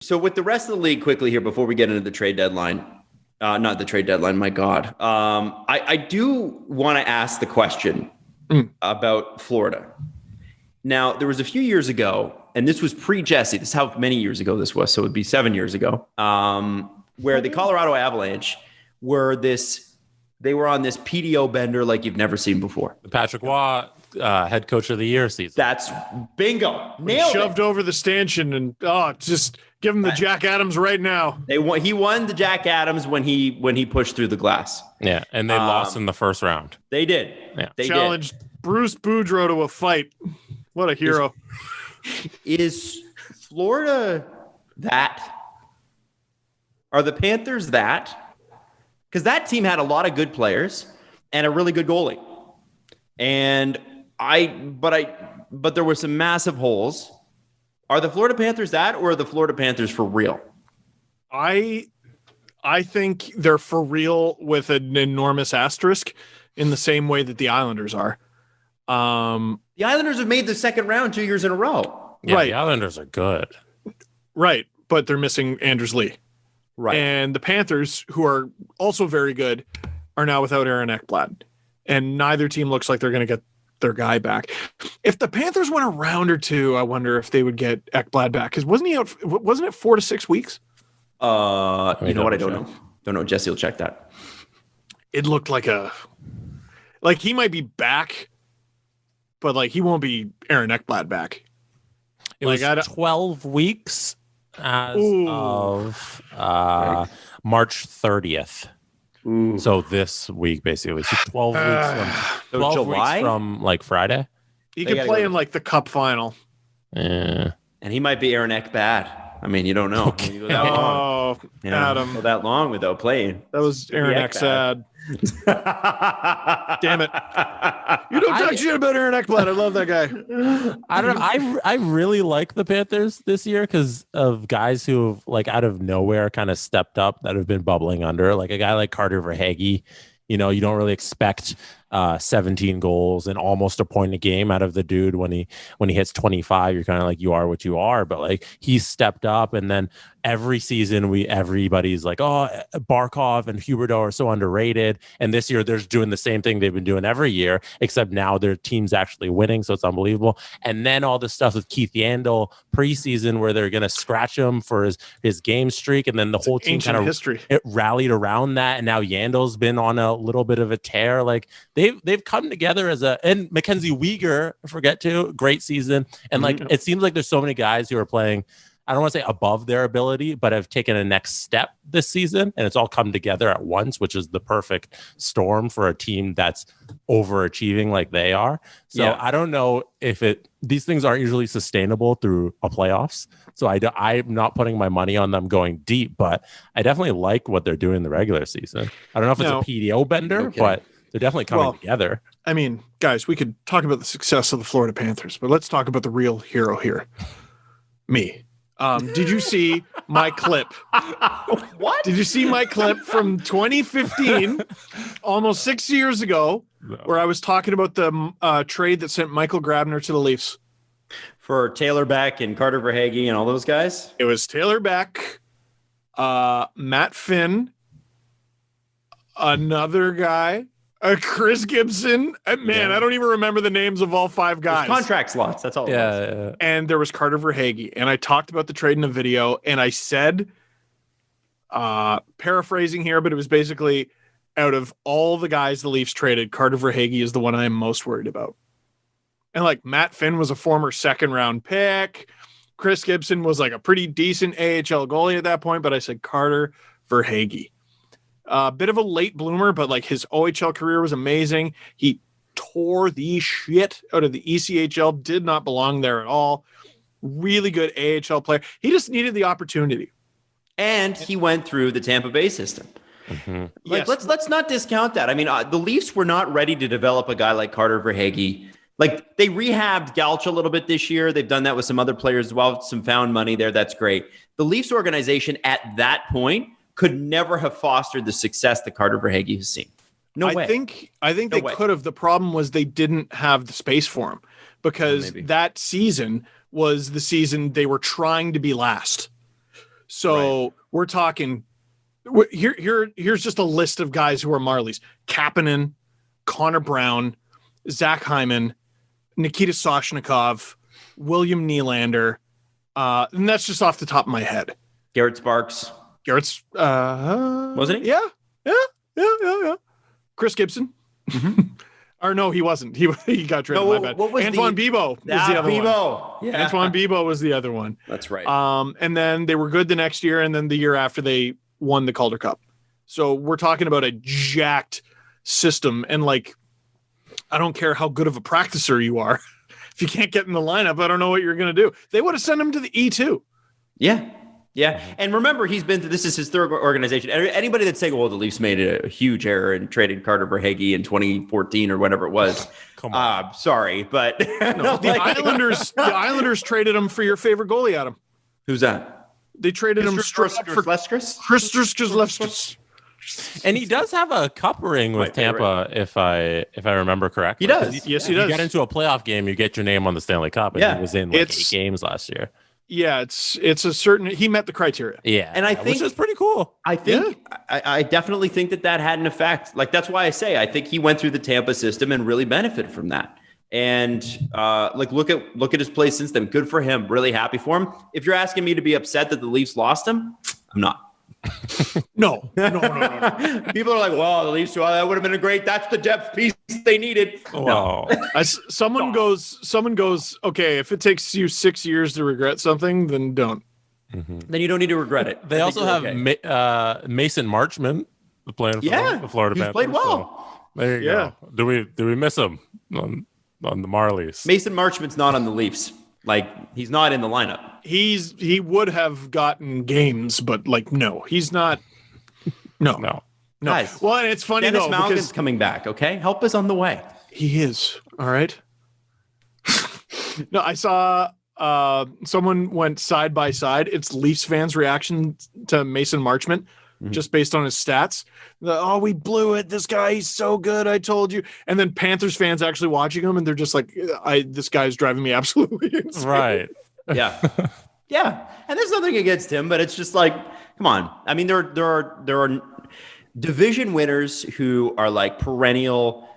So with the rest of the league, quickly here before we get into the trade deadline, not the trade deadline, my God. I do want to ask the question about Florida. Now, there was a few years ago, and this was pre-Jesse. This is how many years ago this was. So it would be 7 years ago, where the Colorado Avalanche they were on this PDO bender like you've never seen before. The Patrick Waugh head coach of the year season. That's bingo. Nailed shoved it. over the stanchion and just give him the Jack Adams right now. He won the Jack Adams when he pushed through the glass. Yeah, and they lost in the first round. They did. Yeah. They challenged Bruce Boudreau to a fight. What a hero. Is Florida that? Are the Panthers that? Because that team had a lot of good players and a really good goalie. But there were some massive holes. Are the Florida Panthers that, or are the Florida Panthers for real? I think they're for real with an enormous asterisk in the same way that the Islanders are. The Islanders have made the second round 2 years in a row. Yeah, right. The Islanders are good. Right. But they're missing Anders Lee. Right. And the Panthers, who are also very good, are now without Aaron Ekblad. And neither team looks like they're going to get their guy back. If the Panthers went a round or two, I wonder if they would get Ekblad back. Because wasn't it 4 to 6 weeks? You know what? I don't know. Don't know. Jesse will check that. It looked like he might be back, but he won't be Aaron Ekblad back. It was 12 weeks as of March 30th. Ooh. So this week, basically. So 12 weeks from Friday. He could play in the cup final. Yeah. And he might be Aaron Ekblad. I mean, you don't know. Okay. You go that long. Adam. Go that long without playing. That was Aaron Ekblad. Damn it. You don't talk shit about Aaron Ekblad. I love that guy. I don't know. I really like the Panthers this year because of guys who have out of nowhere kind of stepped up that have been bubbling under. Like a guy like Carter Verhaeghe. You don't really expect 17 goals and almost a point a game out of the dude when he hits 25. You're kind of you are what you are, but he's stepped up. And then every season everybody's Barkov and Huberdeau are so underrated. And this year they're doing the same thing they've been doing every year, except now their team's actually winning. So it's unbelievable. And then all this stuff with Keith Yandel preseason where they're going to scratch him for his game streak. And then the whole team kind of history. It rallied around that. And now Yandel's been on a little bit of a tear. They've come together and Mackenzie Weegar, great season. And it seems like there's so many guys who are playing, I don't want to say above their ability, but have taken a next step this season. And it's all come together at once, which is the perfect storm for a team that's overachieving like they are. So yeah. I don't know if these things aren't usually sustainable through a playoffs. So I'm not putting my money on them going deep, but I definitely like what they're doing in the regular season. I don't know if it's a PDO bender, but they're definitely coming together. I mean, guys, we could talk about the success of the Florida Panthers, but let's talk about the real hero here. Me. Did you see my clip? What? Did you see my clip from 2015, almost 6 years ago, where I was talking about the trade that sent Michael Grabner to the Leafs? For Taylor Beck and Carter Verhaeghe and all those guys? It was Taylor Beck, Matt Finn, another guy, Chris Gibson. I don't even remember the names of all five guys. Contract slots, that's all. Yeah. And there was Carter Verhaeghe. And I talked about the trade in a video, and I said, paraphrasing here, but it was basically, out of all the guys the Leafs traded, Carter Verhaeghe is the one I am most worried about. And Matt Finn was a former second round pick. Chris Gibson was a pretty decent AHL goalie at that point, but I said Carter Verhaeghe. A bit of a late bloomer, but his OHL career was amazing. He tore the shit out of the ECHL, did not belong there at all. Really good AHL player. He just needed the opportunity. And he went through the Tampa Bay system. Mm-hmm. Yes. Let's not discount that. I mean, the Leafs were not ready to develop a guy like Carter Verhaeghe. They rehabbed Galch a little bit this year. They've done that with some other players as well. Some found money there. That's great. The Leafs organization at that point could never have fostered the success that Carter Verhaeghe has seen. No way. I think they could have. The problem was they didn't have the space for him because that season was the season they were trying to be last. So we're talking here's just a list of guys who are Marlies: Kapanen, Connor Brown, Zach Hyman, Nikita Soshnikov, William Nylander. And that's just off the top of my head. Garrett Sparks. Garrett's wasn't he? Yeah. Chris Gibson. Mm-hmm. Or no, he wasn't. He got traded. No, my bad. what was Antoine Bibeau was the other one. Yeah. Antoine Bibeau was the other one. That's right. And then they were good the next year, and then the year after they won the Calder Cup. So we're talking about a jacked system. And like, I don't care how good of a practicer you are. If you can't get in the lineup, I don't know what you're going to do. They would have sent him to the E2. Yeah. Yeah. And remember, this is his third organization. Anybody that's saying, well, the Leafs made a huge error in trading Carter Verhaeghe in 2014 or whatever it was. Come on. Sorry, but no, the Islanders traded him for your favorite goalie, Adam. Who's that? They traded him straight up for Christos. And he does have a cup ring with Tampa, if I remember correctly. He does. Yes, he does. You get into a playoff game, you get your name on the Stanley Cup, and he was in 8 games last year. Yeah, it's a certain. He met the criteria. Yeah, and I think which is pretty cool. I think I definitely think that had an effect. Like that's why I say I think he went through the Tampa system and really benefited from that. And look at his play since then. Good for him. Really happy for him. If you're asking me to be upset that the Leafs lost him, I'm not. No. People are like, well, the Leafs, that would have been that's the depth piece they needed. Wow. No. Someone goes, okay, if it takes you 6 years to regret something, then don't. Mm-hmm. Then you don't need to regret it. They also have Mason Marchment playing for the Florida Panthers. He's played well. So there you go. Do we miss him on the Marlies? Mason Marchment's not on the Leafs. Like, he's not in the lineup. He would have gotten games, but no, he's not. No. Guys, well, and it's funny Dennis though Malkin's because coming back. Okay, help us on the way. He is all right. No, I saw someone went side by side. It's Leafs fans' reaction to Mason Marchment, just based on his stats. We blew it. This guy, he's so good. I told you. And then Panthers fans actually watching him, and they're just like, this guy's driving me absolutely insane. Right. Yeah. Yeah. And there's nothing against him, but it's just like, come on. I mean, there are division winners who are like perennial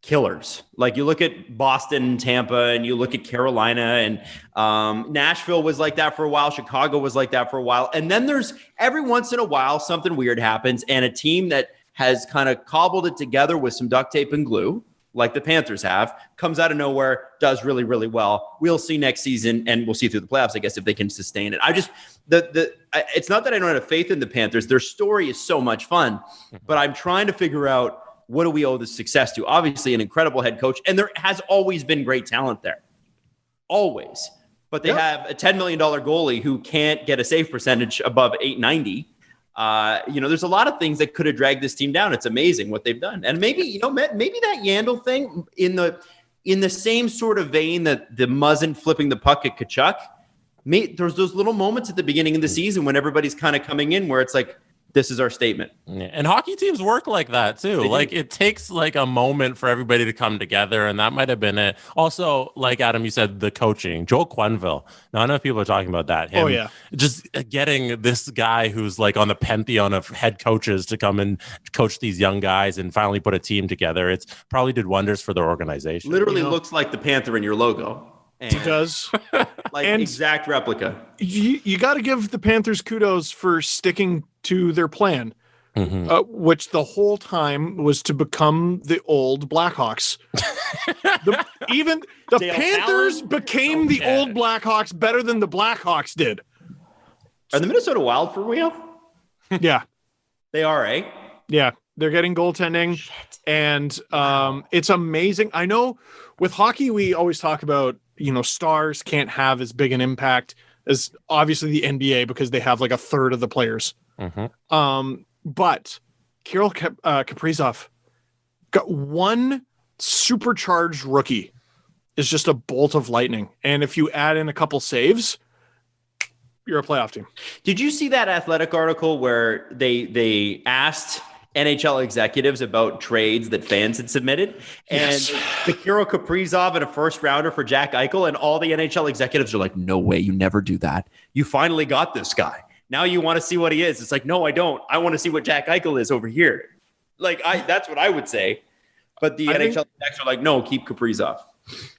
killers. Like you look at Boston, Tampa, and you look at Carolina, and Nashville was like that for a while. Chicago was like that for a while. And then there's every once in a while, something weird happens, and a team that has kind of cobbled it together with some duct tape and glue, like the Panthers have, comes out of nowhere, does really, really well. We'll see next season, and we'll see through the playoffs, I guess, if they can sustain it. It's not that I don't have faith in the Panthers. Their story is so much fun, but I'm trying to figure out, what do we owe this success to? Obviously, an incredible head coach, and there has always been great talent there. Always. But they have a $10 million goalie who can't get a save percentage above 890. There's a lot of things that could have dragged this team down. It's amazing what they've done. And maybe that Yandel thing in the same sort of vein that the Muzzin flipping the puck at Tkachuk, there's those little moments at the beginning of the season when everybody's kind of coming in where it's like, this is our statement. Yeah. And hockey teams work like that too. Like it takes like a moment for everybody to come together, and that might have been it. Also, like Adam, you said, the coaching. Joel Quenneville. Now I know people are talking about that. Just getting this guy who's like on the pantheon of head coaches to come and coach these young guys and finally put a team together. It's probably did wonders for their organization. Literally looks like the Panther in your logo. He does. Like an exact replica. You got to give the Panthers kudos for sticking to their plan, which the whole time was to become the old Blackhawks. Even the Panthers became the old Blackhawks better than the Blackhawks did. Are the Minnesota Wild for real? Yeah. They are, eh? Yeah. They're getting goaltending. Shit. And it's amazing. I know with hockey, we always talk about, stars can't have as big an impact as obviously the NBA because they have like a third of the players. But Kirill Kaprizov got one supercharged rookie is just a bolt of lightning. And if you add in a couple saves, you're a playoff team. Did you see that Athletic article where they asked NHL executives about trades that fans had submitted? Yes. And the Kirill Kaprizov and a first rounder for Jack Eichel, and all the NHL executives are like, no way, you never do that. You finally got this guy. Now you want to see what he is. It's like, no, I don't. I want to see what Jack Eichel is over here. Like, that's what I would say. But the NHL execs are like, no, keep Kaprizov.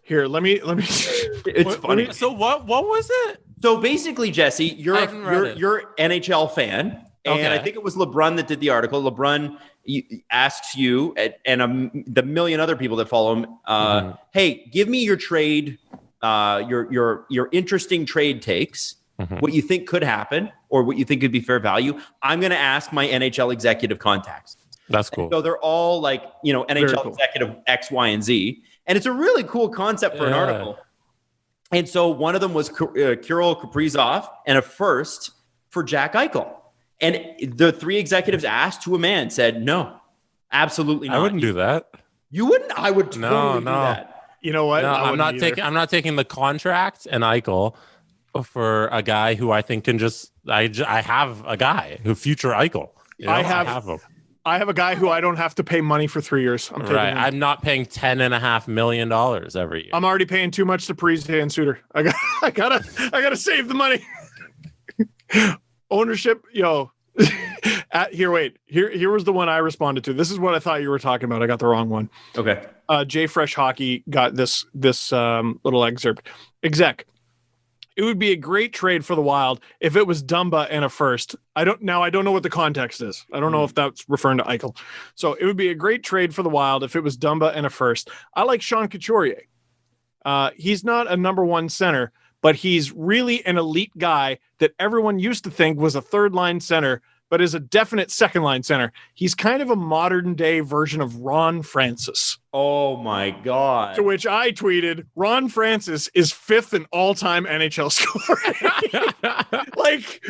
Here, let me. It's funny. So what was it? So basically, Jesse, you're NHL fan. And I think it was LeBrun that did the article. LeBrun asks you and the million other people that follow him, hey, give me your trade, your interesting trade takes, what you think could happen or what you think could be fair value. I'm going to ask my NHL executive contacts. That's cool. And so they're all like, NHL executive X, Y, and Z. And it's a really cool concept for an article. And so one of them was Kirill Kaprizov and a first for Jack Eichel. And the three executives asked to a man said, no, absolutely not. I wouldn't do that. You wouldn't? I would totally do that. You know what? No, I'm not taking the contract and Eichel for a guy who I think can just. I have a guy who future Eichel. I have him. I have a guy who I don't have to pay money for 3 years. I'm not paying $10.5 million every year. I'm already paying too much to Parise and Suter. I gotta save the money. Ownership, yo. Here was the one I responded to. This is what I thought you were talking about. I got the wrong one. Okay. Jay Fresh Hockey got this little excerpt. Exec. It would be a great trade for the Wild if it was Dumba and a first. I don't know what the context is. I don't know if that's referring to Eichel. So it would be a great trade for the Wild if it was Dumba and a first. I like Sean Couturier. He's not a number one center, but he's really an elite guy that everyone used to think was a third line center, but is a definite second line center. He's kind of a modern day version of Ron Francis. Oh my God. To which I tweeted, Ron Francis is fifth in all-time NHL scoring. Like,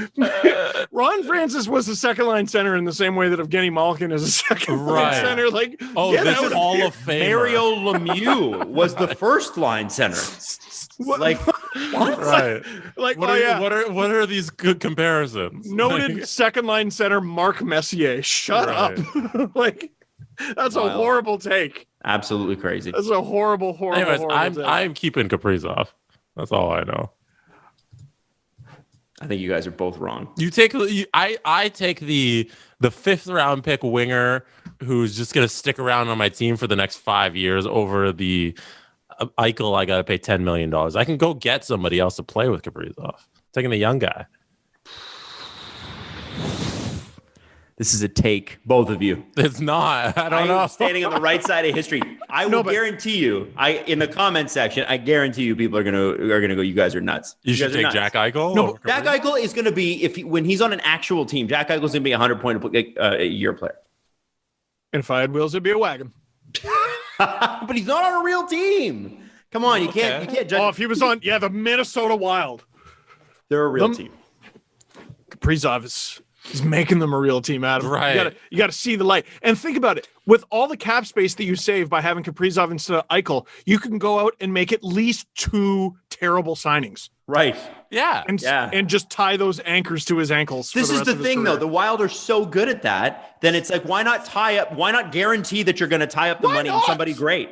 Ron Francis was a second-line center in the same way that Evgeny Malkin is a second-line center. Like, this is Hall of Famer. Mario Lemieux was the first-line center. Like, what? Right. Like, what are these good comparisons? Noted second-line center Mark Messier. Shut up. Like, that's a horrible take. Absolutely crazy. That's a horrible. Anyways, horrible I'm keeping Kaprizov. That's all I know. I think you guys are both wrong. I take the fifth round pick winger who's just gonna stick around on my team for the next 5 years over the Eichel. I gotta pay $10 million. I can go get somebody else to play with Kaprizov. Taking the young guy. This is a take, both of you. It's not. I don't know. I'm standing on the right side of history. I will guarantee you. In the comment section, I guarantee you, people are gonna go. You guys are nuts. You should take Jack Eichel. No, Jack Eichel is going to be when he's on an actual team. Jack Eichel is going to be a 100-point a year player. And if I had wheels, it'd be a wagon. But he's not on a real team. Come on, you can't judge. Oh, if he was on, the Minnesota Wild, they're a real team. Kaprizov is. He's making them a real team, Adam. Right. You got to see the light. And think about it. With all the cap space that you save by having Kaprizov instead of Eichel, you can go out and make at least 2 terrible signings. Right. Yeah. And just tie those anchors to his ankles. This is the thing, though. The Wild are so good at that. Then it's like, why not guarantee that you're going to tie up the money in somebody great?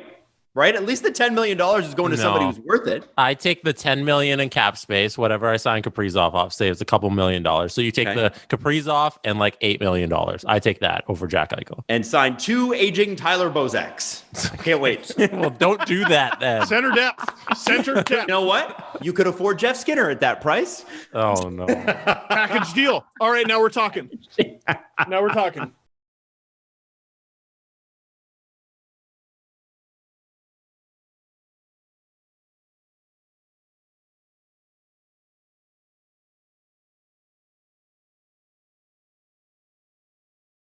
Right? At least the $10 million is going to somebody who's worth it. I take the $10 million in cap space, whatever I sign Kaprizov off, saves a couple $1 million. So you take the Kaprizov and like $8 million. I take that over Jack Eichel. And sign 2 aging Tyler Bozaks. Can't wait. Well, don't do that then. Center depth. You know what? You could afford Jeff Skinner at that price. Oh, no. Package deal. All right, now we're talking.